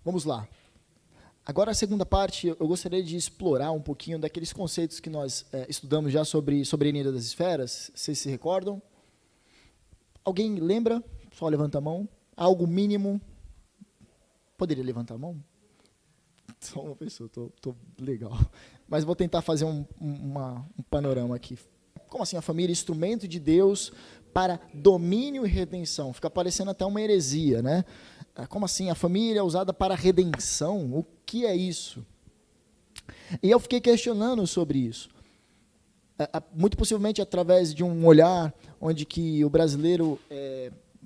Vamos lá. Agora, a segunda parte, eu gostaria de explorar um pouquinho daqueles conceitos que nós estudamos já sobre soberania das esferas. Vocês se recordam? Alguém lembra? Só levanta a mão. Algo mínimo. Poderia levantar a mão? Só uma pessoa, tô legal. Mas vou tentar fazer um panorama aqui. Como assim a família é instrumento de Deus para domínio e redenção? Fica parecendo até uma heresia, né? Como assim a família é usada para redenção? O que é isso? E eu fiquei questionando sobre isso. Muito possivelmente através de um olhar onde que o brasileiro,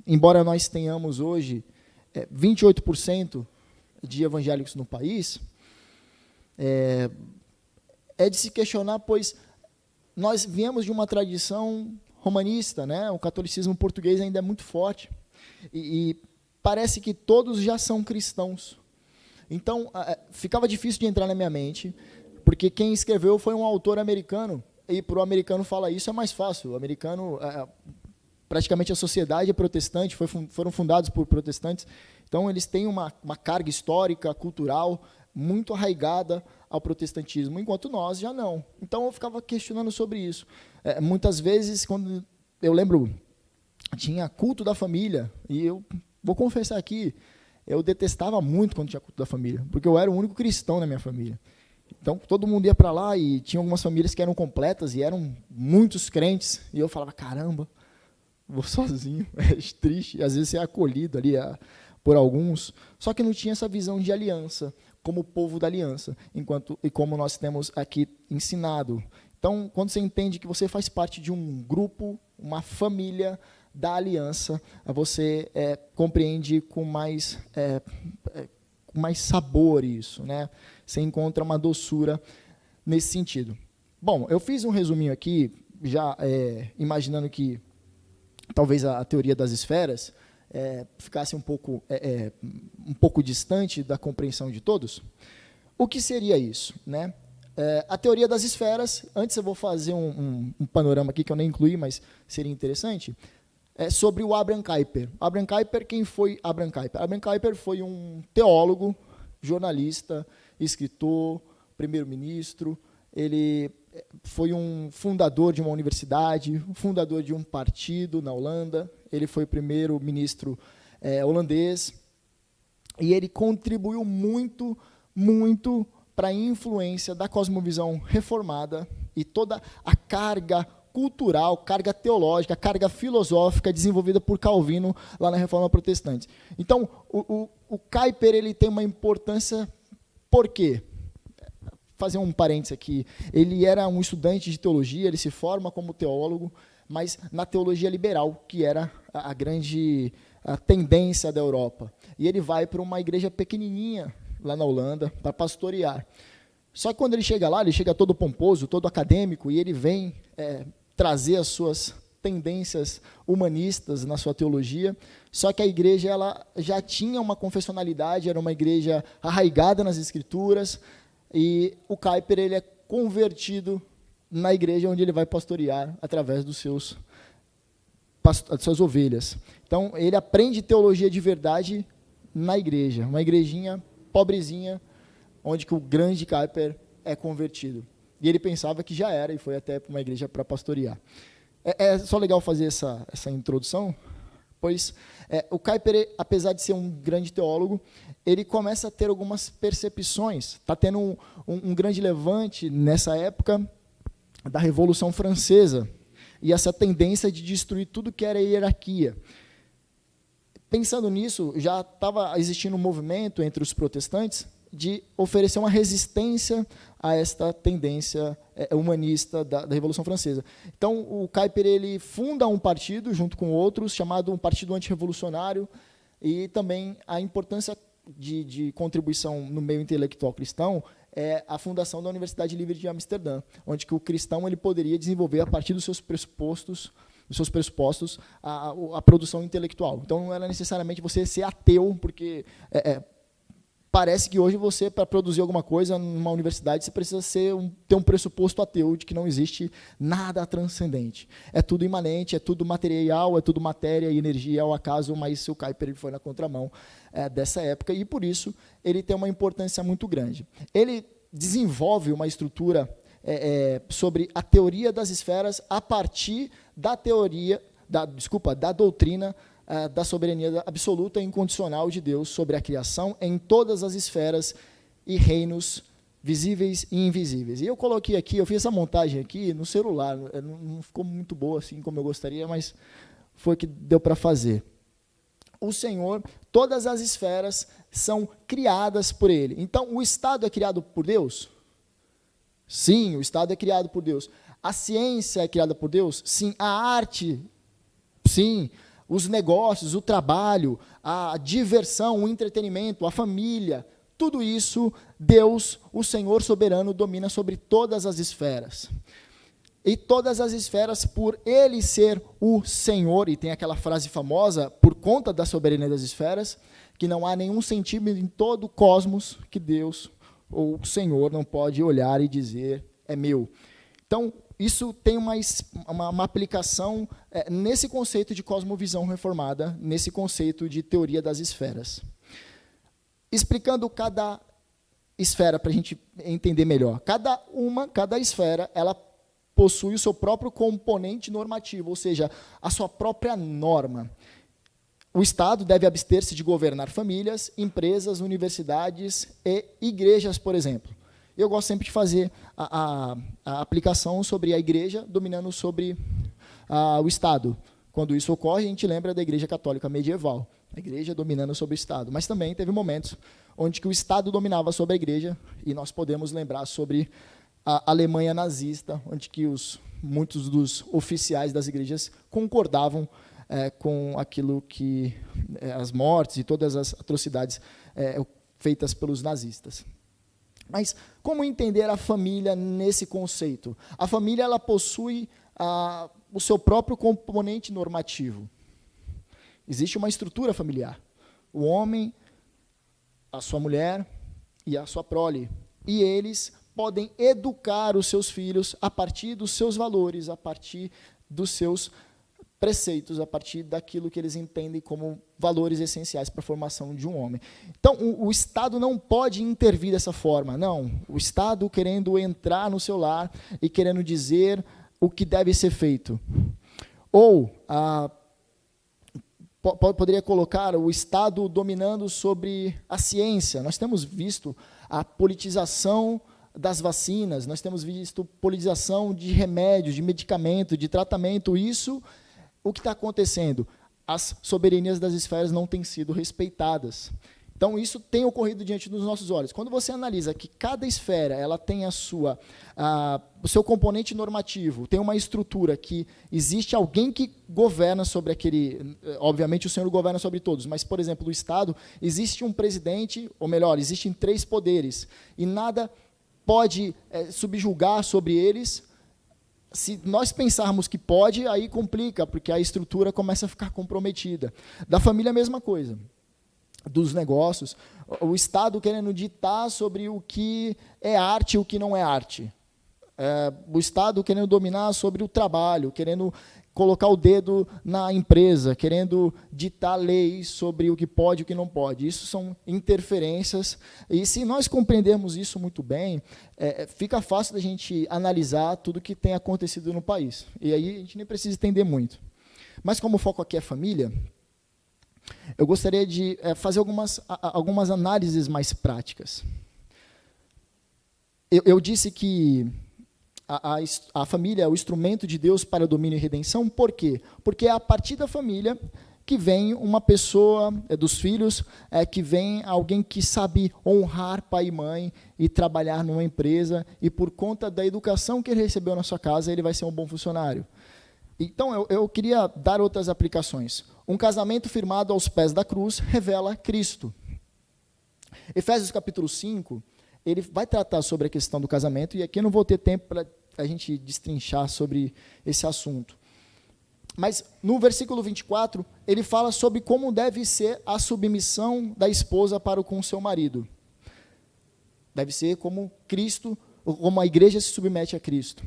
embora nós tenhamos hoje 28% de evangélicos no país, é de se questionar, pois nós viemos de uma tradição romanista, né? O catolicismo português ainda é muito forte, e parece que todos já são cristãos. Então, ficava difícil de entrar na minha mente, porque quem escreveu foi um autor americano, e para o americano falar isso é mais fácil. O americano, praticamente a sociedade é protestante, foram fundados por protestantes, então eles têm uma carga histórica, cultural, muito arraigada ao protestantismo, enquanto nós já não. Então eu ficava questionando sobre isso. Muitas vezes, quando eu lembro, tinha culto da família, e eu vou confessar aqui, eu detestava muito quando tinha culto da família, porque eu era o único cristão na minha família. Então, todo mundo ia para lá e tinha algumas famílias que eram completas e eram muitos crentes, e eu falava, caramba, vou sozinho, é triste, e às vezes você é acolhido ali por alguns, só que não tinha essa visão de aliança, como povo da aliança, e como nós temos aqui ensinado. Então, quando você entende que você faz parte de um grupo, uma família da aliança, você compreende com mais sabor isso, né? Você encontra uma doçura nesse sentido. Bom, eu fiz um resuminho aqui, já imaginando que talvez a teoria das esferas ficasse um pouco distante da compreensão de todos. O que seria isso, né? A teoria das esferas, antes eu vou fazer um panorama aqui que eu nem incluí, mas seria interessante, sobre o Abraham Kuyper. Abraham Kuyper, quem foi Abraham Kuyper? Abraham Kuyper foi um teólogo, jornalista, escritor, primeiro-ministro. Ele foi um fundador de uma universidade, um fundador de um partido na Holanda. Ele foi primeiro-ministro holandês. E ele contribuiu muito, muito para a influência da cosmovisão reformada e toda a carga cultural, carga teológica, carga filosófica desenvolvida por Calvino lá na Reforma Protestante. Então, o Kuyper ele tem uma importância, por quê? Fazer um parênteses aqui, ele era um estudante de teologia, ele se forma como teólogo, mas na teologia liberal, que era a grande tendência da Europa. E ele vai para uma igreja pequenininha, lá na Holanda, para pastorear. Só que quando ele chega lá, ele chega todo pomposo, todo acadêmico, e ele vem trazer as suas tendências humanistas na sua teologia, só que a igreja ela já tinha uma confessionalidade, era uma igreja arraigada nas escrituras, e o Kuyper ele é convertido na igreja onde ele vai pastorear através das suas ovelhas. Então, ele aprende teologia de verdade na igreja, uma igrejinha pobrezinha, onde que o grande Kuyper é convertido. E ele pensava que já era, e foi até para uma igreja para pastorear. É só legal fazer essa introdução, pois o Kuyper, apesar de ser um grande teólogo, ele começa a ter algumas percepções. Está tendo um grande levante nessa época da Revolução Francesa, e essa tendência de destruir tudo que era hierarquia. Pensando nisso, já estava existindo um movimento entre os protestantes de oferecer uma resistência a esta tendência humanista da Revolução Francesa. Então, o Kuyper ele funda um partido, junto com outros, chamado um Partido Antirrevolucionário, e também a importância de contribuição no meio intelectual cristão é a fundação da Universidade Livre de Amsterdã, onde que o cristão ele poderia desenvolver, a partir dos seus pressupostos, a produção intelectual. Então, não era necessariamente você ser ateu, porque parece que hoje você, para produzir alguma coisa numa universidade, você precisa ter um pressuposto ateu de que não existe nada transcendente. É tudo imanente, é tudo material, é tudo matéria e energia ao acaso, mas o Kuyper foi na contramão dessa época, e por isso ele tem uma importância muito grande. Ele desenvolve uma estrutura sobre a teoria das esferas a partir da da doutrina da soberania absoluta e incondicional de Deus sobre a criação em todas as esferas e reinos visíveis e invisíveis. E eu coloquei aqui, eu fiz essa montagem aqui no celular, não ficou muito boa assim como eu gostaria, mas foi o que deu para fazer. O Senhor, todas as esferas são criadas por Ele. Então, o Estado é criado por Deus? Sim, o Estado é criado por Deus. A ciência é criada por Deus? Sim. A arte? Sim. Os negócios, o trabalho, a diversão, o entretenimento, a família, tudo isso, Deus, o Senhor soberano, domina sobre todas as esferas. E todas as esferas, por Ele ser o Senhor, e tem aquela frase famosa, por conta da soberania das esferas, que não há nenhum centímetro em todo o cosmos que Deus, ou o Senhor, não pode olhar e dizer, é meu. Então, isso tem uma aplicação nesse conceito de cosmovisão reformada, nesse conceito de teoria das esferas. Explicando cada esfera para a gente entender melhor. Cada esfera, ela possui o seu próprio componente normativo, ou seja, a sua própria norma. O Estado deve abster-se de governar famílias, empresas, universidades e igrejas, por exemplo. Eu gosto sempre de fazer a aplicação sobre a igreja dominando sobre o Estado. Quando isso ocorre, a gente lembra da Igreja Católica medieval, a igreja dominando sobre o Estado. Mas também teve momentos onde que o Estado dominava sobre a igreja, e nós podemos lembrar sobre a Alemanha nazista, onde que muitos dos oficiais das igrejas concordavam com aquilo que as mortes e todas as atrocidades feitas pelos nazistas. Mas como entender a família nesse conceito? A família ela possui o seu próprio componente normativo. Existe uma estrutura familiar. O homem, a sua mulher e a sua prole. E eles podem educar os seus filhos a partir dos seus valores, a partir dos seus preceitos, a partir daquilo que eles entendem como valores essenciais para a formação de um homem. Então, o Estado não pode intervir dessa forma, não. O Estado querendo entrar no seu lar e querendo dizer o que deve ser feito. Ou, poderia colocar o Estado dominando sobre a ciência. Nós temos visto a politização das vacinas, nós temos visto politização de remédios, de medicamento, de tratamento, isso. O que está acontecendo? As soberanias das esferas não têm sido respeitadas. Então, isso tem ocorrido diante dos nossos olhos. Quando você analisa que cada esfera ela tem o seu componente normativo, tem uma estrutura que existe alguém que governa sobre aquele... Obviamente, o Senhor governa sobre todos, mas, por exemplo, o Estado, existe um presidente, ou melhor, existem 3 poderes, e nada pode subjugar sobre eles. Se nós pensarmos que pode, aí complica, porque a estrutura começa a ficar comprometida. Da família, a mesma coisa. Dos negócios, o Estado querendo ditar sobre o que é arte e o que não é arte. O Estado querendo dominar sobre o trabalho, querendo colocar o dedo na empresa, querendo ditar leis sobre o que pode e o que não pode. Isso são interferências, e se nós compreendermos isso muito bem, fica fácil da gente analisar tudo o que tem acontecido no país. E aí a gente nem precisa entender muito. Mas como o foco aqui é família, eu gostaria de fazer algumas análises mais práticas. Eu disse que a família é o instrumento de Deus para o domínio e redenção. Por quê? Porque é a partir da família que vem uma pessoa, dos filhos, que vem alguém que sabe honrar pai e mãe e trabalhar numa empresa, e por conta da educação que ele recebeu na sua casa, ele vai ser um bom funcionário. Então, eu queria dar outras aplicações. Um casamento firmado aos pés da cruz revela Cristo. Efésios capítulo 5, ele vai tratar sobre a questão do casamento, e aqui eu não vou ter tempo para a gente destrinchar sobre esse assunto. Mas, no versículo 24, ele fala sobre como deve ser a submissão da esposa para com seu marido. Deve ser como Cristo, como a igreja se submete a Cristo.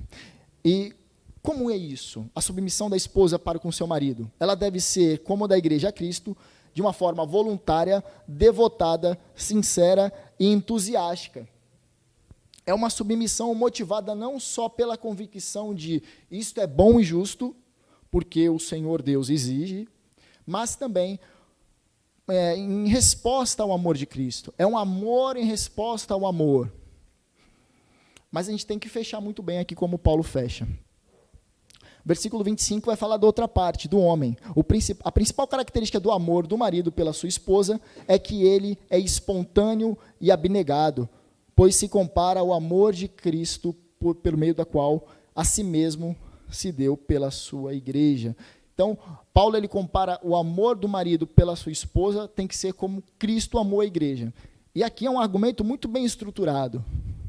E como é isso? A submissão da esposa para com seu marido? Ela deve ser como a da igreja a Cristo, de uma forma voluntária, devotada, sincera e entusiástica. É uma submissão motivada não só pela convicção de isto é bom e justo, porque o Senhor Deus exige, mas também em resposta ao amor de Cristo. É um amor em resposta ao amor. Mas a gente tem que fechar muito bem aqui como Paulo fecha. Versículo 25 vai falar da outra parte, do homem. A principal característica do amor do marido pela sua esposa é que ele é espontâneo e abnegado, pois se compara ao amor de Cristo, pelo meio da qual a si mesmo se deu pela sua igreja. Então, Paulo ele compara o amor do marido pela sua esposa, tem que ser como Cristo amou a igreja. E aqui é um argumento muito bem estruturado,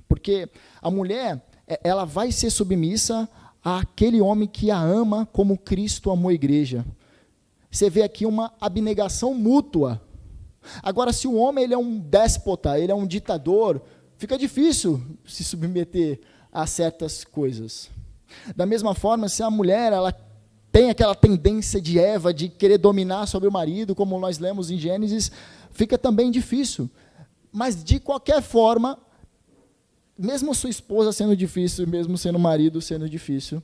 porque a mulher ela vai ser submissa àquele homem que a ama como Cristo amou a igreja. Você vê aqui uma abnegação mútua. Agora, se o homem ele é um déspota, ele é um ditador, fica difícil se submeter a certas coisas. Da mesma forma, se a mulher ela tem aquela tendência de Eva de querer dominar sobre o marido, como nós lemos em Gênesis, fica também difícil. Mas, de qualquer forma, mesmo sua esposa sendo difícil, mesmo sendo marido sendo difícil,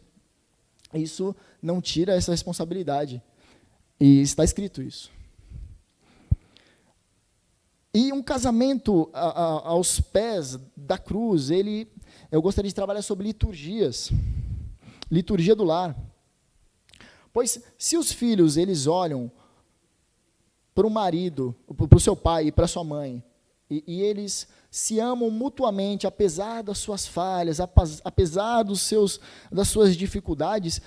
isso não tira essa responsabilidade. E está escrito isso. E um casamento aos pés da cruz, eu gostaria de trabalhar sobre liturgias. Liturgia do lar. Pois, se os filhos, eles olham para o marido, para o seu pai e para a sua mãe, e eles se amam mutuamente, apesar das suas falhas, apesar das suas dificuldades,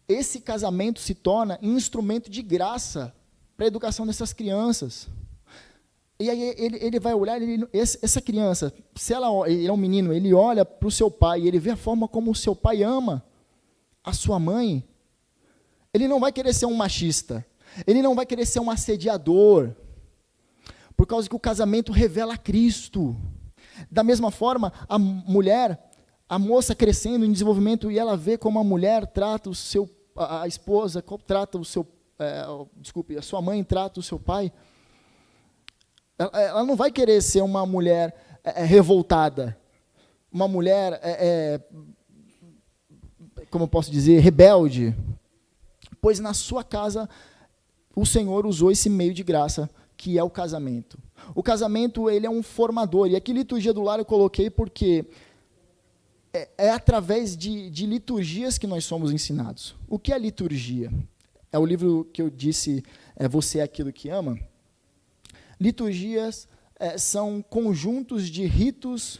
esse casamento se torna um instrumento de graça para a educação dessas crianças. E aí ele vai olhar, essa criança, se ele é um menino, ele olha para o seu pai, ele vê a forma como o seu pai ama a sua mãe. Ele não vai querer ser um machista, ele não vai querer ser um assediador, por causa que o casamento revela Cristo. Da mesma forma, a mulher, a moça crescendo em desenvolvimento, e ela vê como a mulher trata a esposa, como trata a sua mãe trata o seu pai, ela não vai querer ser uma mulher revoltada, uma mulher, como eu posso dizer, rebelde, pois na sua casa o Senhor usou esse meio de graça, que é o casamento. O casamento, ele é um formador, e aqui liturgia do lar eu coloquei porque é através de liturgias que nós somos ensinados. O que é liturgia? É o livro que eu disse, Você é Aquilo que Ama. Liturgias são conjuntos de ritos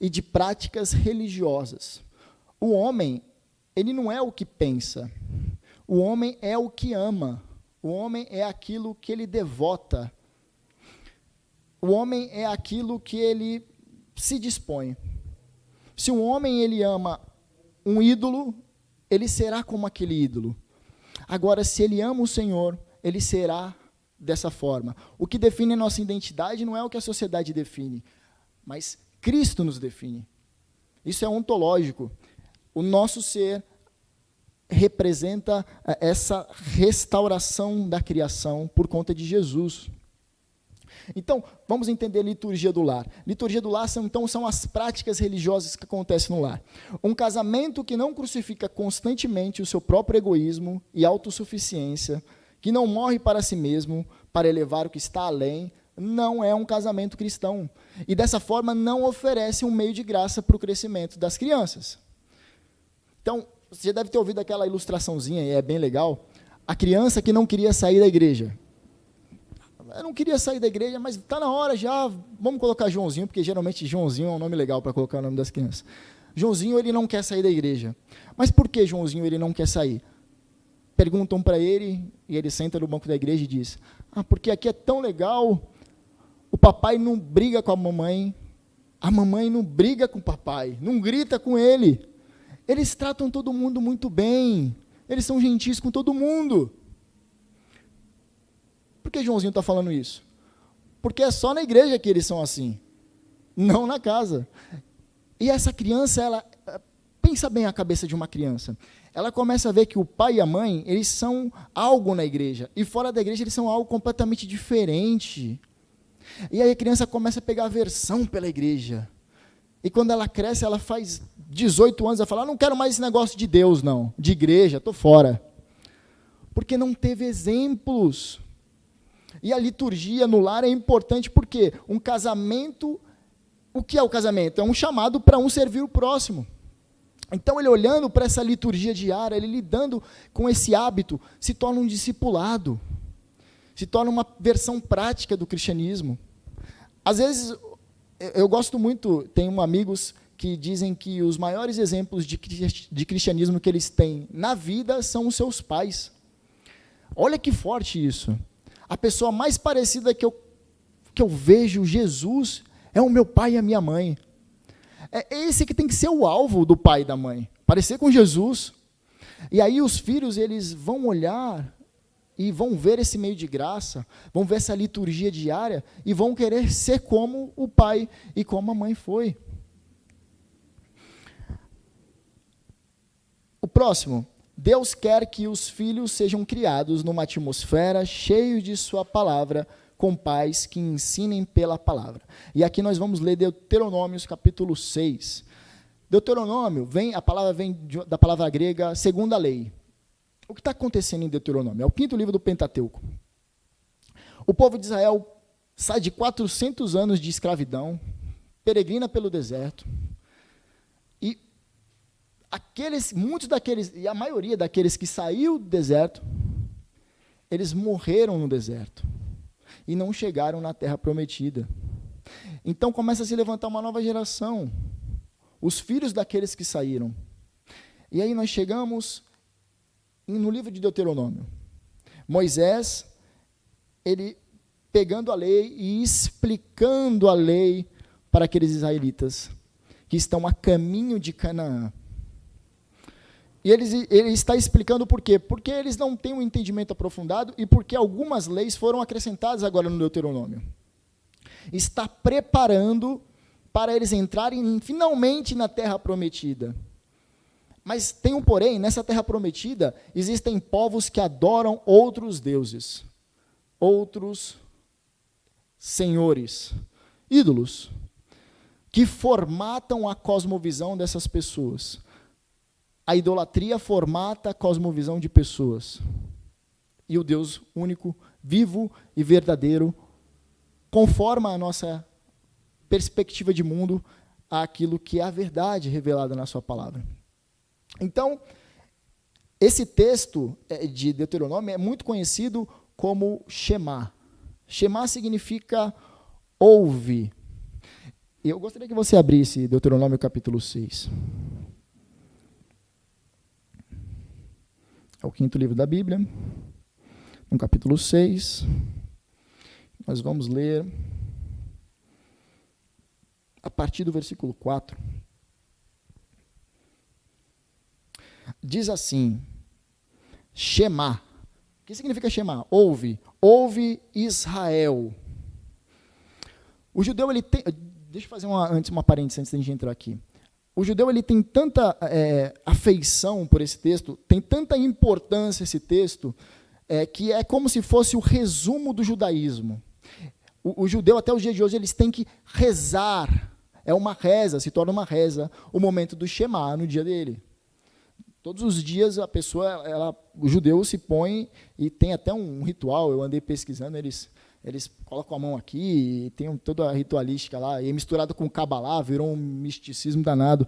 e de práticas religiosas. O homem, ele não é o que pensa. O homem é o que ama. O homem é aquilo que ele devota. O homem é aquilo que ele se dispõe. Se um homem ele ama um ídolo, ele será como aquele ídolo. Agora, se ele ama o Senhor, ele será dessa forma. O que define a nossa identidade não é o que a sociedade define, mas Cristo nos define. Isso é ontológico. O nosso ser representa essa restauração da criação por conta de Jesus. Então, vamos entender a liturgia do lar. Liturgia do lar são as práticas religiosas que acontecem no lar. Um casamento que não crucifica constantemente o seu próprio egoísmo e autossuficiência, que não morre para si mesmo, para elevar o que está além, não é um casamento cristão. E dessa forma não oferece um meio de graça para o crescimento das crianças. Então, você já deve ter ouvido aquela ilustraçãozinha, e é bem legal, a criança que não queria sair da igreja. Eu não queria sair da igreja, mas está na hora já, vamos colocar Joãozinho, porque geralmente Joãozinho é um nome legal para colocar o nome das crianças. Joãozinho, ele não quer sair da igreja. Mas por que Joãozinho ele não quer sair? Perguntam para ele, e ele senta no banco da igreja e diz, porque aqui é tão legal, o papai não briga com a mamãe não briga com o papai, não grita com ele. Eles tratam todo mundo muito bem, eles são gentis com todo mundo. Por que Joãozinho está falando isso? Porque é só na igreja que eles são assim. não na casa. E essa criança, ela pensa bem a cabeça de uma criança. Ela começa a ver que o pai e a mãe, eles são algo na igreja, e fora da igreja eles são algo completamente diferente. E aí a criança começa a pegar aversão pela igreja. E quando ela cresce, ela faz 18 anos, ela fala, não quero mais esse negócio de Deus, não, de igreja, estou fora. Porque não teve exemplos. E a liturgia no lar é importante porque um casamento, o que é o casamento? É um chamado para um servir o próximo. Então, ele olhando para essa liturgia diária, ele lidando com esse hábito, se torna um discipulado, se torna uma versão prática do cristianismo. Às vezes, eu gosto muito, tenho amigos que dizem que os maiores exemplos de cristianismo que eles têm na vida são os seus pais. Olha que forte isso. A pessoa mais parecida que eu vejo, Jesus, é o meu pai e a minha mãe. É esse que tem que ser o alvo do pai e da mãe, parecer com Jesus. E aí os filhos, eles vão olhar e vão ver esse meio de graça, vão ver essa liturgia diária e vão querer ser como o pai e como a mãe foi. O próximo, Deus quer que os filhos sejam criados numa atmosfera cheia de sua palavra, com pais que ensinem pela palavra. E aqui nós vamos ler Deuteronômios capítulo 6. Deuteronômio, a palavra vem da palavra grega segunda lei. O que está acontecendo em Deuteronômio? É o 5º livro do Pentateuco. O povo de Israel sai de 400 anos de escravidão, peregrina pelo deserto, e muitos daqueles, e a maioria daqueles que saiu do deserto, eles morreram no deserto e não chegaram na terra prometida. Então começa a se levantar uma nova geração, os filhos daqueles que saíram. E aí nós chegamos no livro de Deuteronômio. Moisés, ele pegando a lei e explicando a lei para aqueles israelitas que estão a caminho de Canaã. E ele está explicando por quê? Porque eles não têm um entendimento aprofundado e porque algumas leis foram acrescentadas agora no Deuteronômio. Está preparando para eles entrarem finalmente na terra prometida. Mas tem um porém, nessa terra prometida, existem povos que adoram outros deuses, outros senhores, ídolos, que formatam a cosmovisão dessas pessoas. A idolatria formata a cosmovisão de pessoas. E o Deus único, vivo e verdadeiro, conforma a nossa perspectiva de mundo àquilo que é a verdade revelada na sua palavra. Então, esse texto de Deuteronômio é muito conhecido como Shema. Shema significa ouve. E eu gostaria que você abrisse Deuteronômio capítulo 6. É o 5º livro da Bíblia, no capítulo 6. Nós vamos ler a partir do versículo 4. Diz assim, Shema. O que significa Shema? Ouve. Ouve Israel. O judeu, ele tem... Deixa eu fazer uma parêntese antes de a gente entrar aqui. O judeu, ele tem tanta afeição por esse texto, tem tanta importância esse texto, que é como se fosse o resumo do judaísmo. O judeu, até os dias de hoje, eles têm que rezar. É uma reza, se torna uma reza, o momento do Shema no dia dele. Todos os dias a pessoa, o judeu se põe, e tem até um ritual, eu andei pesquisando, eles colocam a mão aqui, e tem toda a ritualística lá, e é misturado com Kabbalah, virou um misticismo danado.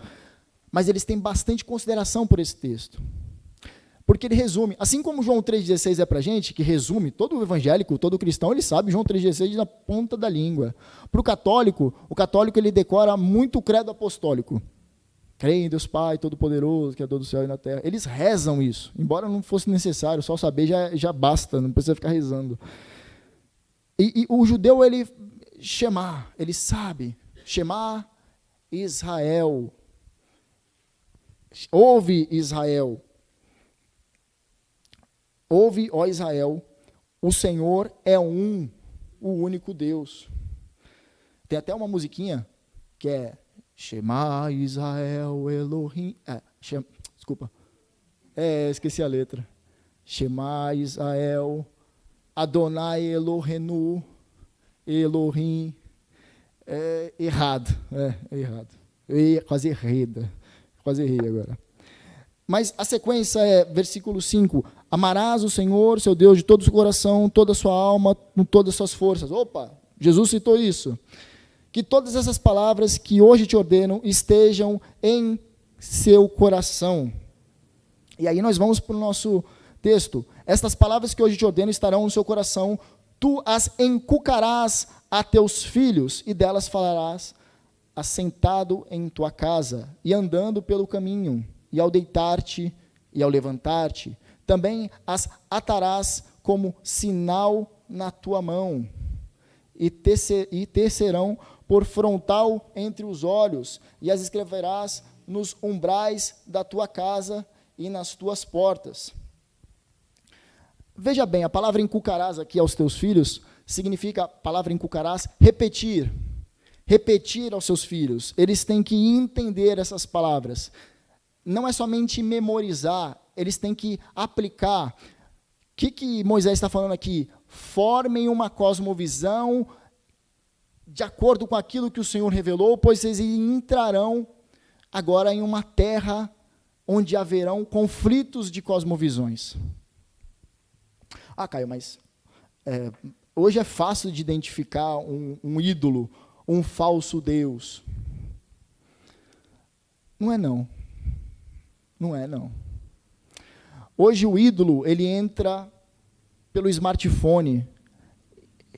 Mas eles têm bastante consideração por esse texto. Porque ele resume, assim como João 3,16 é para a gente, que resume, todo evangélico, todo cristão, ele sabe João 3,16 na ponta da língua. Para o católico ele decora muito o credo apostólico. Creio em Deus Pai, Todo-Poderoso, Criador do céu e da terra. Eles rezam isso, embora não fosse necessário, só saber já basta, não precisa ficar rezando. E o judeu, ele sabe, Shema Israel. Ouve Israel. Ouve, ó Israel, o Senhor é o único Deus. Tem até uma musiquinha que é Shema Israel Elohim. Desculpa. Esqueci a letra. Shema Israel Adonai Elohenu Elohim. Errado. Errado. Quase errei agora. Mas a sequência é, versículo 5, amarás o Senhor, seu Deus, de todo o seu coração, toda a sua alma, com todas as suas forças. Opa, Jesus citou isso. Que todas essas palavras que hoje te ordeno estejam em seu coração. E aí nós vamos para o nosso texto. Estas palavras que hoje te ordeno estarão no seu coração, tu as encucarás a teus filhos, e delas falarás assentado em tua casa, e andando pelo caminho, e ao deitar-te e ao levantar-te, também as atarás como sinal na tua mão, e te serão por frontal entre os olhos, e as escreverás nos umbrais da tua casa e nas tuas portas. Veja bem, a palavra encucarás aqui aos teus filhos, significa, a palavra encucarás, repetir aos seus filhos. Eles têm que entender essas palavras. Não é somente memorizar, eles têm que aplicar. O que Moisés está falando aqui? Formem uma cosmovisão de acordo com aquilo que o Senhor revelou, pois vocês entrarão agora em uma terra onde haverão conflitos de cosmovisões. Caio, mas hoje é fácil de identificar um ídolo, um falso Deus. Não é não. Não é, não. Hoje o ídolo, ele entra pelo smartphone,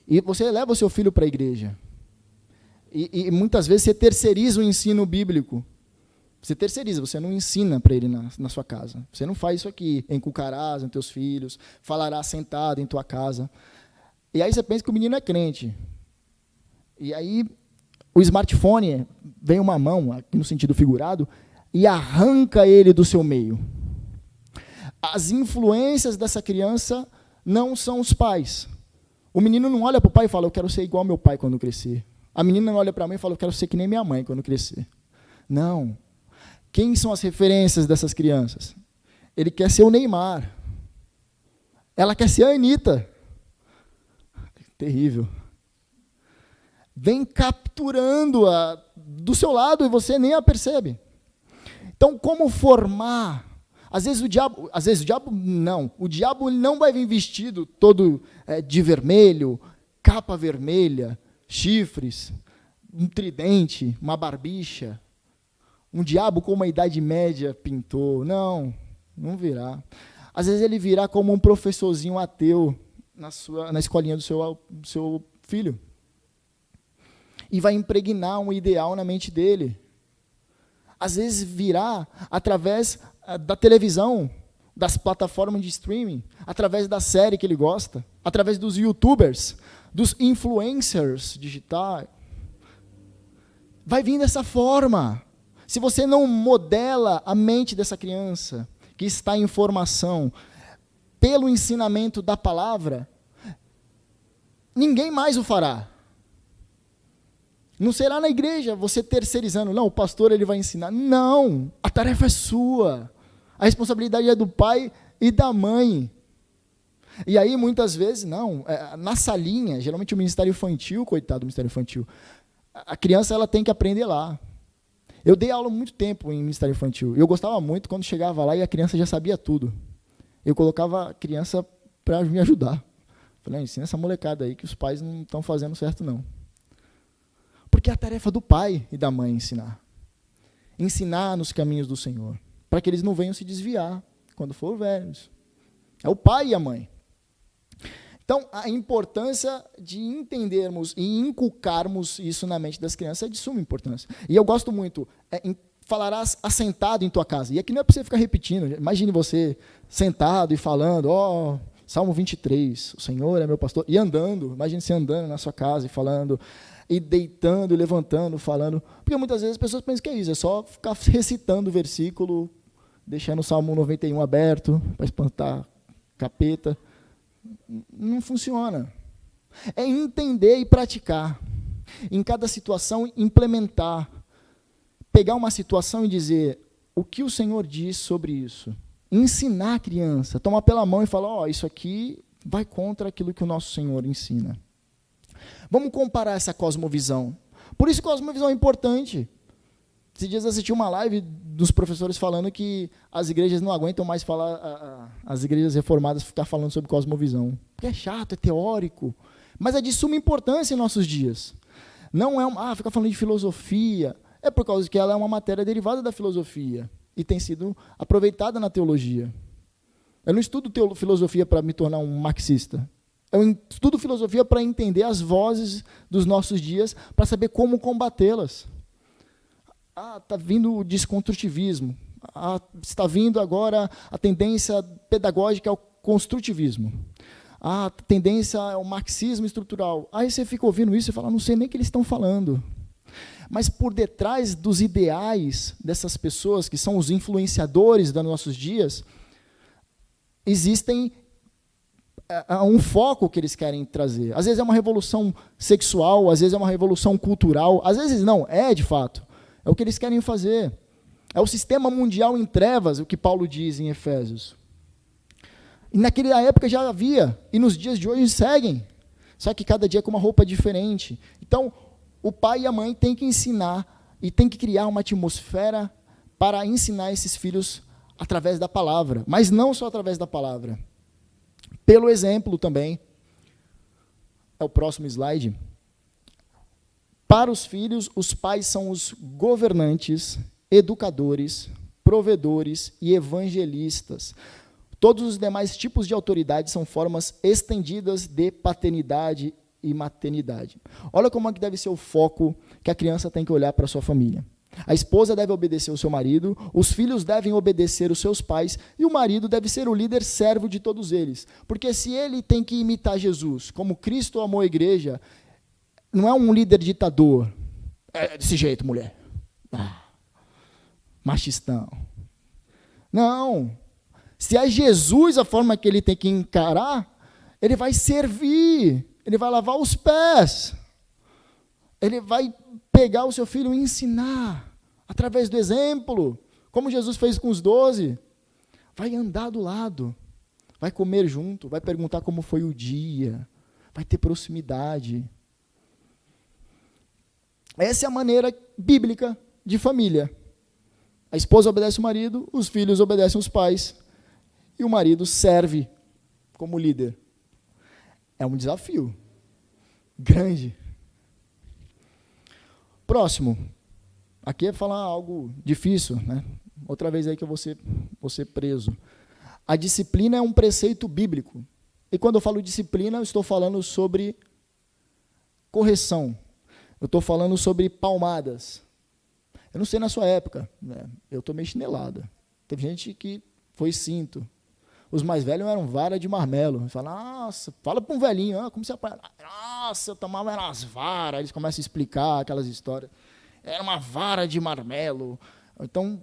e você leva o seu filho para a igreja, e muitas vezes você terceiriza o ensino bíblico. Você terceiriza, você não ensina para ele na sua casa. Você não faz isso aqui, encucarás nos teus filhos, falarás sentado em tua casa. E aí você pensa que o menino é crente. E aí o smartphone, vem uma mão, aqui no sentido figurado, e arranca ele do seu meio. As influências dessa criança não são os pais. O menino não olha para o pai e fala, eu quero ser igual ao meu pai quando crescer. A menina não olha para a mãe e fala, eu quero ser que nem minha mãe quando crescer. Não. Quem são as referências dessas crianças? Ele quer ser o Neymar. Ela quer ser a Anitta. Terrível. Vem capturando-a do seu lado e você nem a percebe. Então, como formar? Às vezes o diabo não. O diabo não vai vir vestido todo de vermelho, capa vermelha, chifres, um tridente, uma barbicha. Um diabo com uma idade média pintou. Não virá. Às vezes ele virá como um professorzinho ateu na escolinha do seu filho. E vai impregnar um ideal na mente dele. Às vezes virá através da televisão, das plataformas de streaming, através da série que ele gosta, através dos youtubers, dos influencers digitais. Vai vir dessa forma. Se você não modela a mente dessa criança, que está em formação, pelo ensinamento da palavra, ninguém mais o fará. Não será na igreja, você terceirizando, não, o pastor ele vai ensinar. Não, a tarefa é sua. A responsabilidade é do pai e da mãe. E aí, muitas vezes, na salinha, geralmente o ministério infantil, coitado do ministério infantil, a criança ela tem que aprender lá. Eu dei aula muito tempo em ministério infantil. Eu gostava muito quando chegava lá e a criança já sabia tudo. Eu colocava a criança para me ajudar. Falei, ensina essa molecada aí que os pais não estão fazendo certo, não. Porque é a tarefa do pai e da mãe ensinar. Ensinar nos caminhos do Senhor. Para que eles não venham se desviar quando for velhos. É o pai e a mãe. Então, a importância de entendermos e inculcarmos isso na mente das crianças é de suma importância. E eu gosto muito, falarás assentado em tua casa. E aqui não é para você ficar repetindo. Imagine você sentado e falando, Salmo 23, o Senhor é meu pastor, e andando. Imagine você andando na sua casa e falando, e deitando, e levantando, falando. Porque muitas vezes as pessoas pensam que é isso, é só ficar recitando o versículo, deixando o Salmo 91 aberto, para espantar capeta. Não funciona. É entender e praticar. Em cada situação, implementar. Pegar uma situação e dizer o que o Senhor diz sobre isso. Ensinar a criança, tomar pela mão e falar, isso aqui vai contra aquilo que o nosso Senhor ensina. Vamos comparar essa cosmovisão. Por isso, cosmovisão é importante. Esses dias eu assisti uma live dos professores falando que as igrejas não aguentam mais falar, as igrejas reformadas ficar falando sobre cosmovisão. Porque é chato, é teórico, mas é de suma importância em nossos dias. Não é ficar falando de filosofia, é por causa que ela é uma matéria derivada da filosofia e tem sido aproveitada na teologia. Eu não estudo filosofia para me tornar um marxista. Eu estudo filosofia para entender as vozes dos nossos dias, para saber como combatê-las. Está vindo o desconstrutivismo. Está vindo agora a tendência pedagógica ao construtivismo. A tendência ao marxismo estrutural. Aí você fica ouvindo isso e fala, não sei nem o que eles estão falando. Mas por detrás dos ideais dessas pessoas, que são os influenciadores dos nossos dias, existem um foco que eles querem trazer. Às vezes é uma revolução sexual, às vezes é uma revolução cultural, às vezes não, de fato. É o que eles querem fazer. É o sistema mundial em trevas, o que Paulo diz em Efésios. E naquela época já havia, e nos dias de hoje seguem. Só que cada dia com uma roupa diferente. Então, o pai e a mãe têm que ensinar e têm que criar uma atmosfera para ensinar esses filhos através da palavra. Mas não só através da palavra. Pelo exemplo também. É o próximo slide. Para os filhos, os pais são os governantes, educadores, provedores e evangelistas. Todos os demais tipos de autoridade são formas estendidas de paternidade e maternidade. Olha como é que deve ser o foco que a criança tem que olhar para a sua família. A esposa deve obedecer ao seu marido, os filhos devem obedecer os seus pais, e o marido deve ser o líder servo de todos eles. Porque se ele tem que imitar Jesus, como Cristo amou a igreja, não é um líder ditador. É desse jeito, mulher. Machistão. Não. Se é Jesus a forma que ele tem que encarar, ele vai servir, ele vai lavar os pés, ele vai pegar o seu filho e ensinar, através do exemplo, como Jesus fez com os 12, vai andar do lado, vai comer junto, vai perguntar como foi o dia, vai ter proximidade. Essa é a maneira bíblica de família. A esposa obedece o marido, os filhos obedecem os pais, e o marido serve como líder. É um desafio grande. Próximo. Aqui é falar algo difícil, né? Outra vez aí que eu vou ser preso. A disciplina é um preceito bíblico. E quando eu falo disciplina, eu estou falando sobre correção. Eu estou falando sobre palmadas. Eu não sei na sua época, né? Eu tomei chinelada. Teve gente que foi cinto. Os mais velhos eram vara de marmelo. Fala, nossa, fala para um velhinho, como você apanha? Nossa, eu tomava nas varas. Eles começam a explicar aquelas histórias. Era uma vara de marmelo. Então,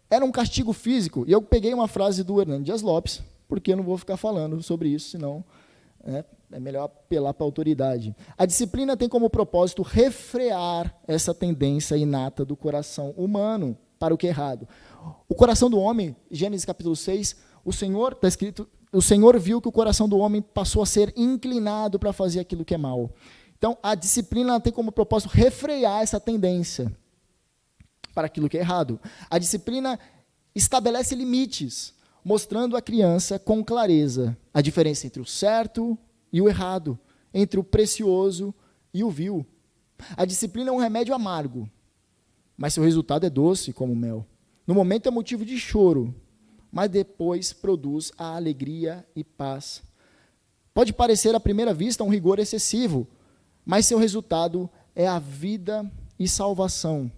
era um castigo físico. E eu peguei uma frase do Hernando Dias Lopes, porque eu não vou ficar falando sobre isso, senão é melhor apelar para a autoridade. A disciplina tem como propósito refrear essa tendência inata do coração humano para o que é errado. O coração do homem, Gênesis capítulo 6, o Senhor, está escrito, o Senhor viu que o coração do homem passou a ser inclinado para fazer aquilo que é mal. Então, a disciplina tem como propósito refrear essa tendência para aquilo que é errado. A disciplina estabelece limites, mostrando à criança com clareza a diferença entre o certo e o errado, entre o precioso e o vil. A disciplina é um remédio amargo, mas seu resultado é doce como mel. No momento é motivo de choro, mas depois produz a alegria e paz. Pode parecer à primeira vista um rigor excessivo, mas seu resultado é a vida e salvação.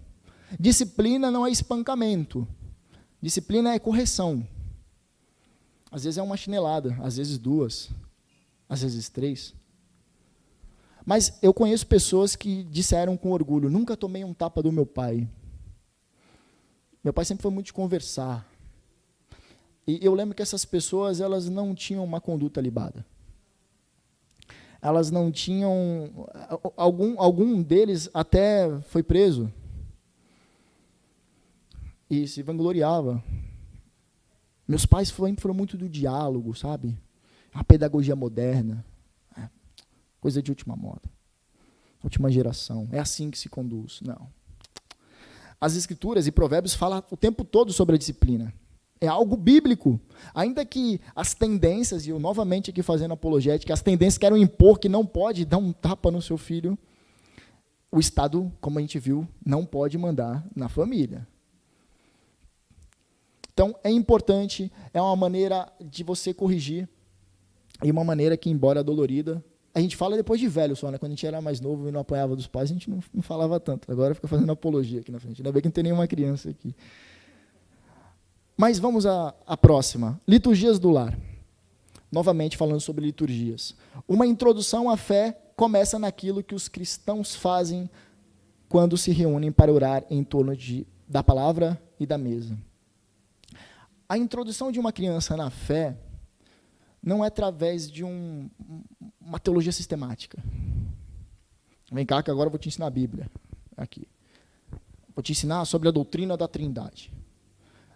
Disciplina não é espancamento. Disciplina é correção. Às vezes é uma chinelada, às vezes 2, às vezes 3. Mas eu conheço pessoas que disseram com orgulho, nunca tomei um tapa do meu pai. Meu pai sempre foi muito de conversar. E eu lembro que essas pessoas, elas não tinham uma conduta libada. elas não tinham... Algum deles até foi preso. E se vangloriava. Meus pais foram muito do diálogo, sabe? A pedagogia moderna. Coisa de última moda. Última geração. É assim que se conduz. Não. As Escrituras e Provérbios falam o tempo todo sobre a disciplina. É algo bíblico. Ainda que as tendências, e eu novamente aqui fazendo apologética, as tendências querem impor que não pode dar um tapa no seu filho, o Estado, como a gente viu, não pode mandar na família. Então, é importante, é uma maneira de você corrigir, e uma maneira que, embora dolorida, a gente fala depois de velho só, né? Quando a gente era mais novo e não apanhava dos pais, a gente não falava tanto. Agora fica fazendo apologia aqui na frente. Ainda bem que não tem nenhuma criança aqui. Mas vamos à próxima. Liturgias do lar. Novamente falando sobre liturgias. Uma introdução à fé começa naquilo que os cristãos fazem quando se reúnem para orar em torno da palavra e da mesa. A introdução de uma criança na fé não é através de uma teologia sistemática. Vem cá que agora eu vou te ensinar a Bíblia. Aqui. Vou te ensinar sobre a doutrina da Trindade.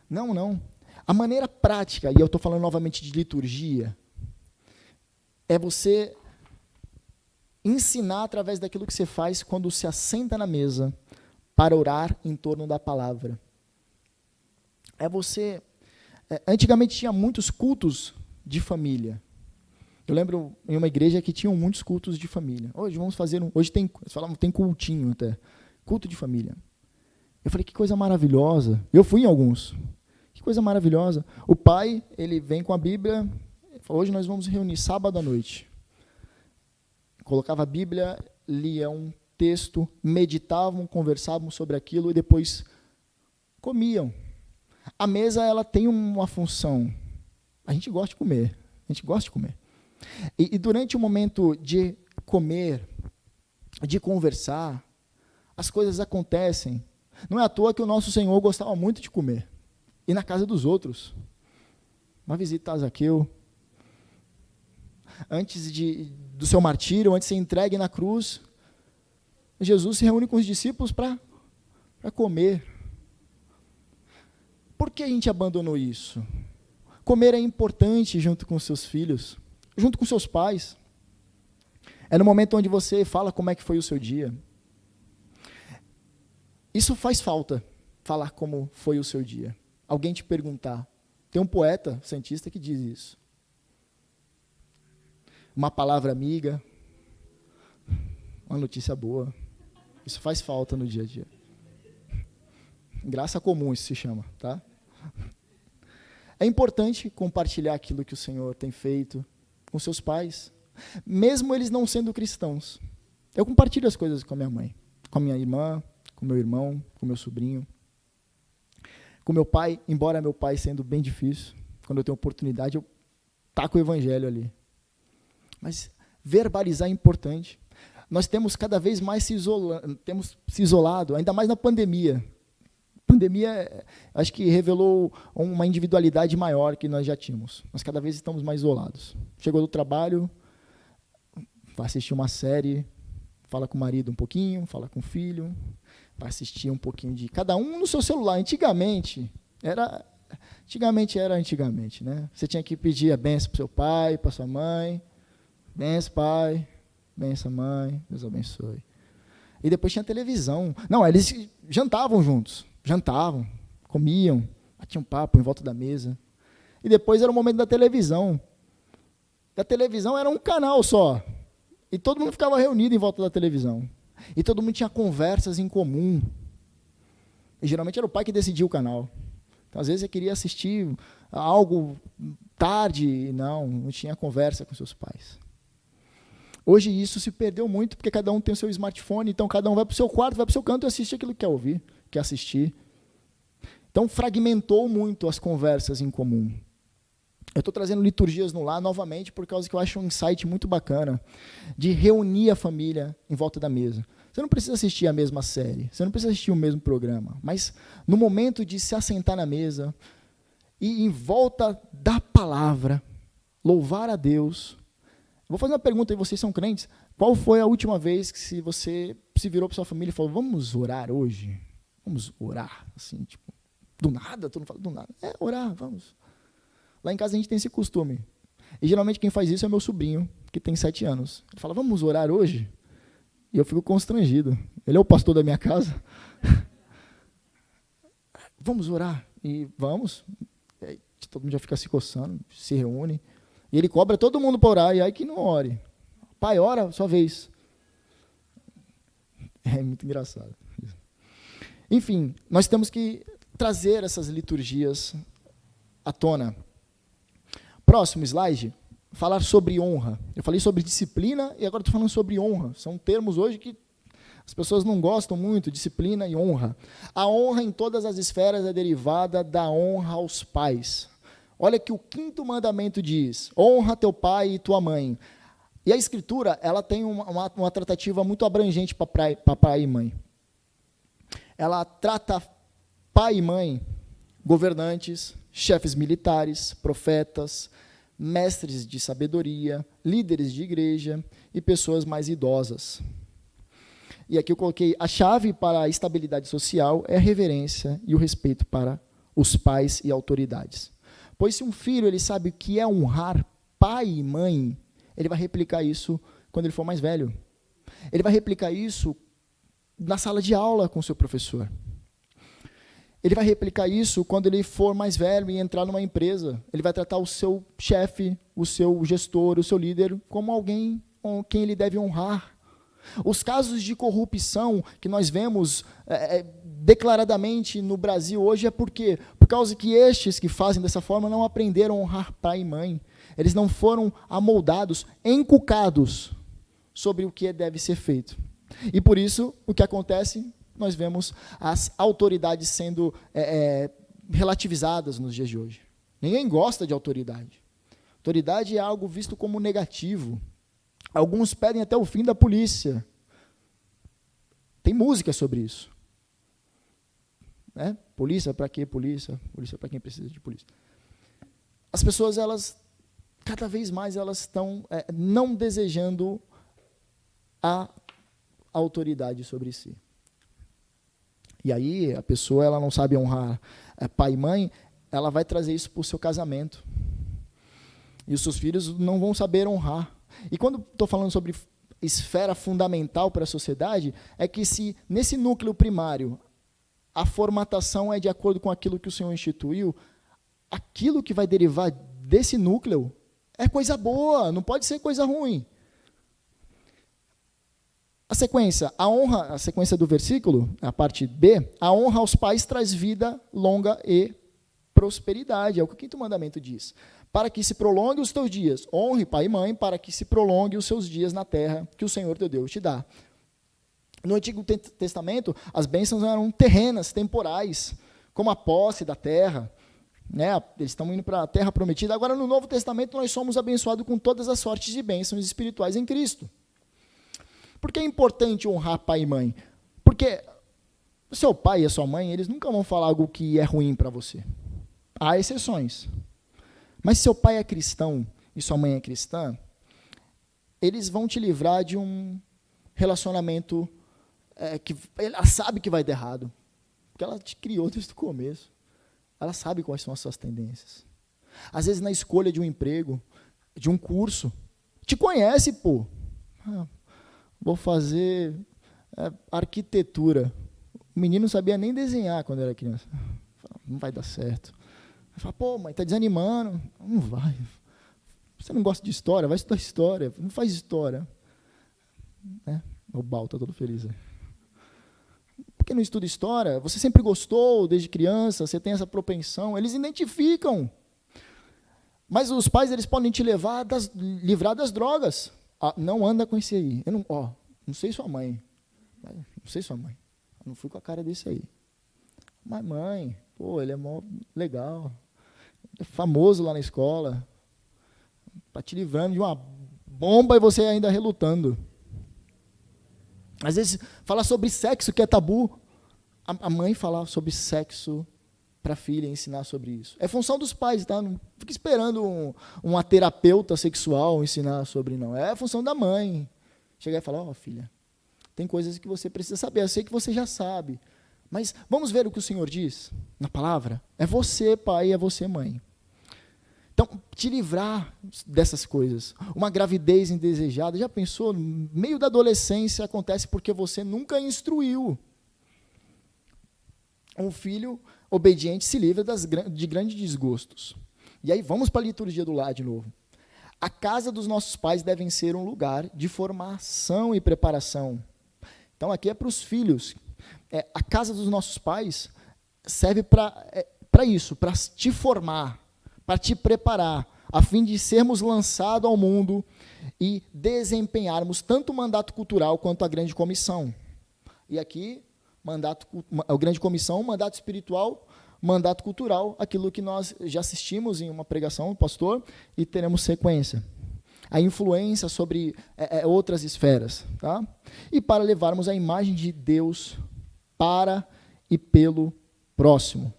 Não. A maneira prática, e eu estou falando novamente de liturgia, é você ensinar através daquilo que você faz quando se assenta na mesa para orar em torno da palavra. Antigamente tinha muitos cultos de família. Eu lembro em uma igreja que tinham muitos cultos de família. Hoje vamos fazer hoje tem, eles falavam, tem cultinho até, culto de família. Eu falei, que coisa maravilhosa. Eu fui em alguns. Que coisa maravilhosa. O pai, ele vem com a Bíblia, falou, hoje nós vamos reunir sábado à noite. Colocava a Bíblia, lia um texto, meditavam, conversavam sobre aquilo e depois comiam. A mesa, ela tem uma função. A gente gosta de comer. A gente gosta de comer. E durante o momento de comer, de conversar, as coisas acontecem. Não é à toa que o nosso Senhor gostava muito de comer. E na casa dos outros. Uma visita a Zaqueu. Antes do seu martírio, antes de ser entregue na cruz, Jesus se reúne com os discípulos para comer. Por que a gente abandonou isso? Comer é importante junto com seus filhos, junto com seus pais. É no momento onde você fala como é que foi o seu dia. Isso faz falta, falar como foi o seu dia. Alguém te perguntar. Tem um poeta, cientista, que diz isso. Uma palavra amiga, uma notícia boa. Isso faz falta no dia a dia. Graça comum isso se chama, tá? É importante compartilhar aquilo que o Senhor tem feito com seus pais, mesmo eles não sendo cristãos. Eu compartilho as coisas com a minha mãe, com a minha irmã, com meu irmão, com meu sobrinho. Com meu pai, embora meu pai sendo bem difícil, quando eu tenho oportunidade, eu taco o evangelho ali. Mas verbalizar é importante. Nós temos cada vez mais se isolado, ainda mais na pandemia. A pandemia, acho que revelou uma individualidade maior que nós já tínhamos. Nós cada vez estamos mais isolados. Chegou do trabalho, vai assistir uma série, fala com o marido um pouquinho, fala com o filho, vai assistir um pouquinho de... Cada um no seu celular. Antigamente era, né? Você tinha que pedir a bênção para o seu pai, para sua mãe. Benção, pai. Benção, mãe. Deus abençoe. E depois tinha televisão. Não, eles jantavam juntos. Jantavam, comiam, batiam papo em volta da mesa. E depois era o momento da televisão. A televisão era um canal só. E todo mundo ficava reunido em volta da televisão. E todo mundo tinha conversas em comum. E geralmente era o pai que decidia o canal. Então, às vezes, você queria assistir algo tarde, e não tinha conversa com seus pais. Hoje isso se perdeu muito, porque cada um tem o seu smartphone, então cada um vai para o seu quarto, vai para o seu canto e assiste aquilo que quer ouvir, quer assistir. Então, fragmentou muito as conversas em comum. Eu estou trazendo liturgias no lar novamente, por causa que eu acho um insight muito bacana de reunir a família em volta da mesa. Você não precisa assistir a mesma série, você não precisa assistir o mesmo programa, mas no momento de se assentar na mesa e em volta da palavra, louvar a Deus, Vou fazer uma pergunta aí, vocês são crentes. Qual foi a última vez que se você se virou para sua família e falou, vamos orar hoje? Vamos orar, assim, tipo, do nada? Todo mundo fala, do nada. Orar, vamos. Lá em casa a gente tem esse costume. E geralmente quem faz isso é meu sobrinho, que tem 7 anos. Ele fala, vamos orar hoje? E eu fico constrangido. Ele é o pastor da minha casa. Vamos orar. E vamos. E todo mundo já fica se coçando, se reúne. E ele cobra todo mundo para orar, e aí que não ore. Pai, ora, sua vez. É muito engraçado. Enfim, nós temos que trazer essas liturgias à tona. Próximo slide, falar sobre honra. Eu falei sobre disciplina e agora estou falando sobre honra. São termos hoje que as pessoas não gostam muito, disciplina e honra. A honra em todas as esferas é derivada da honra aos pais. Olha que o 5º mandamento diz, honra teu pai e tua mãe. E a Escritura, ela tem uma tratativa muito abrangente para pai e mãe. Ela trata pai e mãe, governantes, chefes militares, profetas, mestres de sabedoria, líderes de igreja e pessoas mais idosas. E aqui eu coloquei, a chave para a estabilidade social é a reverência e o respeito para os pais e autoridades. Pois se um filho ele sabe o que é honrar pai e mãe, ele vai replicar isso quando ele for mais velho. Ele vai replicar isso na sala de aula com o seu professor. Ele vai replicar isso quando ele for mais velho e entrar numa empresa. Ele vai tratar o seu chefe, o seu gestor, o seu líder como alguém com quem ele deve honrar. Os casos de corrupção que nós vemos declaradamente no Brasil hoje é por quê? Por causa que estes que fazem dessa forma não aprenderam a honrar pai e mãe. Eles não foram amoldados, encucados sobre o que deve ser feito. E por isso, o que acontece, nós vemos as autoridades sendo relativizadas nos dias de hoje. Ninguém gosta de autoridade. Autoridade é algo visto como negativo. Alguns pedem até o fim da polícia. Tem música sobre isso. Polícia, para quê polícia? Polícia para quem precisa de polícia. As pessoas, elas, cada vez mais, elas estão não desejando a autoridade sobre si. E aí, a pessoa, ela não sabe honrar pai e mãe, ela vai trazer isso para o seu casamento. E os seus filhos não vão saber honrar. E quando estou falando sobre esfera fundamental para a sociedade, é que se nesse núcleo primário a formatação é de acordo com aquilo que o Senhor instituiu, aquilo que vai derivar desse núcleo é coisa boa, não pode ser coisa ruim. A sequência, a sequência do versículo, a parte B, a honra aos pais traz vida longa e prosperidade, é o que o 5º mandamento diz. Para que se prolongue os teus dias, honre pai e mãe, para que se prolongue os seus dias na terra que o Senhor teu Deus te dá. No Antigo Testamento, as bênçãos eram terrenas, temporais, como a posse da terra, eles estão indo para a terra prometida. Agora, no Novo Testamento, nós somos abençoados com todas as sortes de bênçãos espirituais em Cristo. Por que é importante honrar pai e mãe? Porque o seu pai e a sua mãe, eles nunca vão falar algo que é ruim para você. Há exceções. Mas se seu pai é cristão e sua mãe é cristã, eles vão te livrar de um relacionamento que ela sabe que vai dar errado. Porque ela te criou desde o começo. Ela sabe quais são as suas tendências. Às vezes, na escolha de um emprego, de um curso, te conhece, pô. Vou fazer arquitetura. O menino não sabia nem desenhar quando era criança. Não vai dar certo. Fala, pô, mãe, está desanimando. Não vai. Você não gosta de história? Vai estudar história. Não faz história. O Bal está todo feliz aí. Por que não estuda história? Você sempre gostou desde criança, você tem essa propensão. Eles identificam. Mas os pais, eles podem te livrar das drogas. Não anda com esse aí. Eu não sei sua mãe. Não sei sua mãe. Eu não fui com a cara desse aí. Mas mãe, pô, ele é mó legal. É famoso lá na escola. Está te livrando de uma bomba e você ainda relutando. Às vezes, falar sobre sexo, que é tabu. A mãe falar sobre sexo para a filha ensinar sobre isso. É função dos pais, tá? Não fica esperando uma terapeuta sexual ensinar sobre, não. É a função da mãe. Chegar e falar, filha, tem coisas que você precisa saber, eu sei que você já sabe, mas vamos ver o que o Senhor diz na palavra? É você, pai, é você, mãe. Então, te livrar dessas coisas. Uma gravidez indesejada, já pensou? No meio da adolescência acontece porque você nunca instruiu. Um filho obediente se livra de grandes desgostos. E aí, vamos para a liturgia do lar de novo. A casa dos nossos pais deve ser um lugar de formação e preparação. Então, aqui é para os filhos. A casa dos nossos pais serve para isso, para te formar, para te preparar, a fim de sermos lançados ao mundo e desempenharmos tanto o mandato cultural quanto a grande comissão. E aqui, a grande comissão, mandato espiritual, mandato cultural, aquilo que nós já assistimos em uma pregação do pastor e teremos sequência. A influência sobre outras esferas. Tá? E para levarmos a imagem de Deus para e pelo próximo.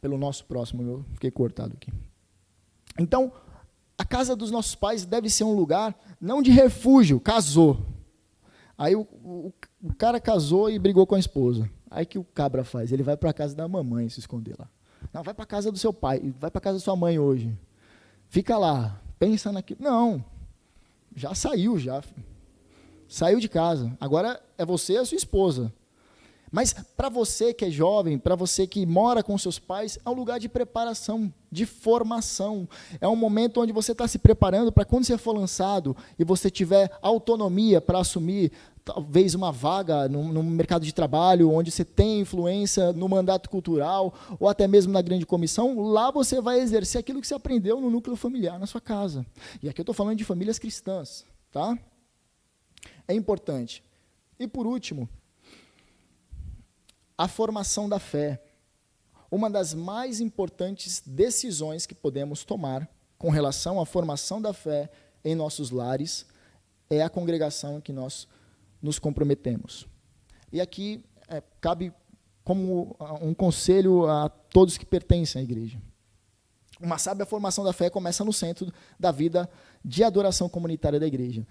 Pelo nosso próximo, eu fiquei cortado aqui. Então, a casa dos nossos pais deve ser um lugar não de refúgio, casou. Aí o cara casou e brigou com a esposa. Aí que o cabra faz? Ele vai para a casa da mamãe se esconder lá. Não, vai para a casa do seu pai, vai para a casa da sua mãe hoje. Fica lá, pensa naquilo. Não, já saiu, já. Saiu de casa. Agora é você e a sua esposa. Mas para você que é jovem, para você que mora com seus pais, é um lugar de preparação, de formação. É um momento onde você está se preparando para quando você for lançado e você tiver autonomia para assumir talvez uma vaga no mercado de trabalho, onde você tem influência no mandato cultural ou até mesmo na grande comissão, lá você vai exercer aquilo que você aprendeu no núcleo familiar, na sua casa. E aqui eu estou falando de famílias cristãs. Tá? É importante. E por último, a formação da fé. Uma das mais importantes decisões que podemos tomar com relação à formação da fé em nossos lares é a congregação em que nós nos comprometemos. E aqui cabe como um conselho a todos que pertencem à igreja. Uma sábia formação da fé começa no centro da vida de adoração comunitária da igreja.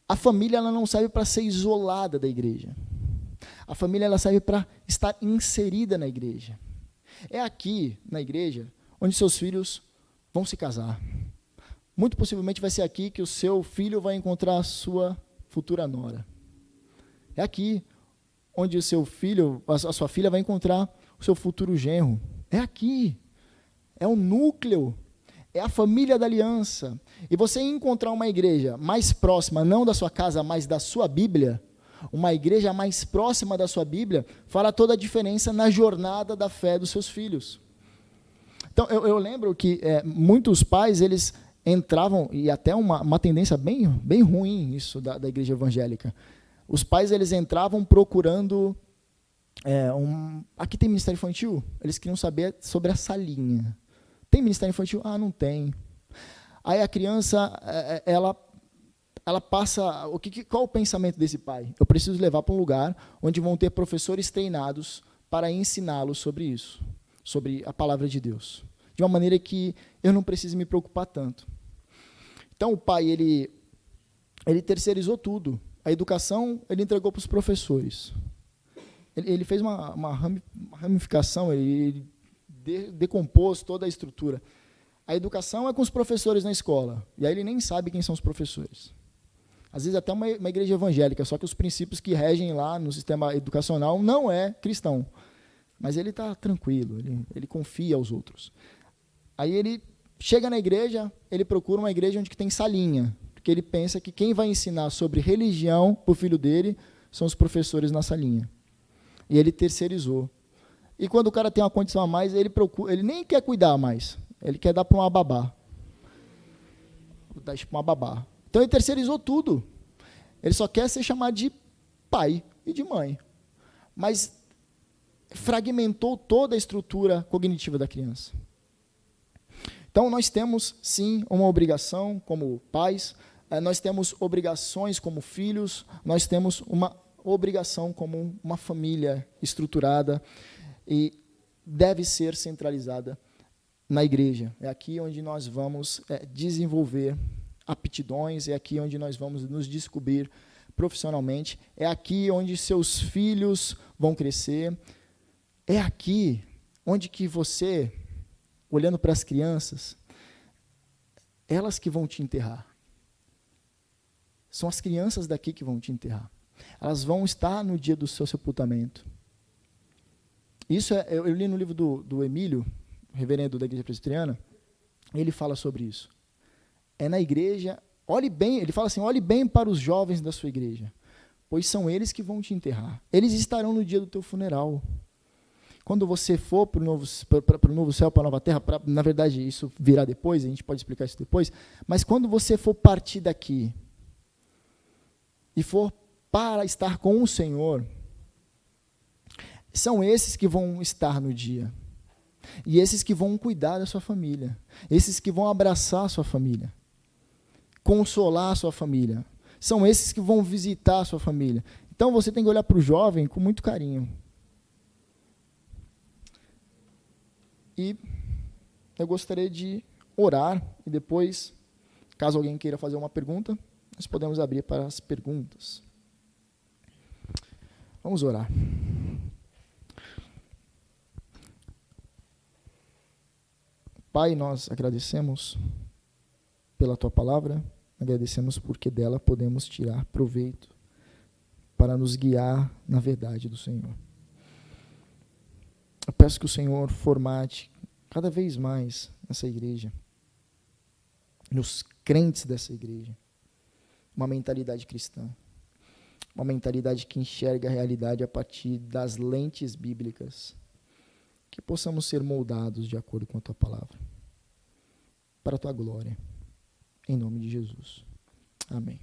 A família ela não serve para ser isolada da igreja. A família ela serve para estar inserida na igreja. É aqui, na igreja, onde seus filhos vão se casar. Muito possivelmente vai ser aqui que o seu filho vai encontrar a sua futura nora. É aqui onde o seu filho, a sua filha vai encontrar o seu futuro genro. É aqui. É o núcleo. É a família da aliança. E você encontrar uma igreja mais próxima, não da sua casa, mas da sua Bíblia, uma igreja mais próxima da sua Bíblia, fará toda a diferença na jornada da fé dos seus filhos. Então, eu lembro que muitos pais, eles entravam, e até uma tendência bem ruim isso da igreja evangélica. Os pais, eles entravam procurando, aqui tem ministério infantil? Eles queriam saber sobre a salinha. Tem ministério infantil? Ah, não tem. Aí a criança, ela passa... Qual o pensamento desse pai? Eu preciso levar para um lugar onde vão ter professores treinados para ensiná-los sobre isso, sobre a palavra de Deus, de uma maneira que eu não precise me preocupar tanto. Então, o pai, ele terceirizou tudo. A educação, ele entregou para os professores. Ele fez uma ramificação, ele decompôs toda a estrutura. A educação é com os professores na escola, e aí ele nem sabe quem são os professores. Às vezes até uma igreja evangélica, só que os princípios que regem lá no sistema educacional não é cristão. Mas ele está tranquilo, ele confia aos outros. Aí ele chega na igreja, ele procura uma igreja onde tem salinha, porque ele pensa que quem vai ensinar sobre religião para o filho dele são os professores na salinha. E ele terceirizou. E quando o cara tem uma condição a mais, ele nem quer cuidar mais, ele quer dar para uma babá. Dar para uma babá. Então ele terceirizou tudo. Ele só quer ser chamado de pai e de mãe. Mas fragmentou toda a estrutura cognitiva da criança. Então nós temos, sim, uma obrigação como pais, nós temos obrigações como filhos, nós temos uma obrigação como uma família estruturada. E deve ser centralizada na igreja. É aqui onde nós vamos desenvolver aptidões, é aqui onde nós vamos nos descobrir profissionalmente, é aqui onde seus filhos vão crescer, é aqui onde que você, olhando para as crianças, elas que vão te enterrar. São as crianças daqui que vão te enterrar. Elas vão estar no dia do seu sepultamento. Isso eu li no livro do Emílio, reverendo da Igreja Presbiteriana, ele fala sobre isso. É na igreja, olhe bem, ele fala assim, olhe bem para os jovens da sua igreja, pois são eles que vão te enterrar. Eles estarão no dia do teu funeral. Quando você for para o novo céu, para a nova terra, na verdade isso virá depois, a gente pode explicar isso depois, mas quando você for partir daqui e for para estar com o Senhor, são esses que vão estar no dia. E esses que vão cuidar da sua família. Esses que vão abraçar a sua família. Consolar a sua família. São esses que vão visitar a sua família. Então você tem que olhar para o jovem com muito carinho. E eu gostaria de orar e depois, caso alguém queira fazer uma pergunta, nós podemos abrir para as perguntas. Vamos orar. Pai, nós agradecemos pela Tua palavra, agradecemos porque dela podemos tirar proveito para nos guiar na verdade do Senhor. Eu peço que o Senhor formate cada vez mais nessa igreja, nos crentes dessa igreja, uma mentalidade cristã, uma mentalidade que enxerga a realidade a partir das lentes bíblicas, que possamos ser moldados de acordo com a Tua palavra, para a Tua glória, em nome de Jesus. Amém.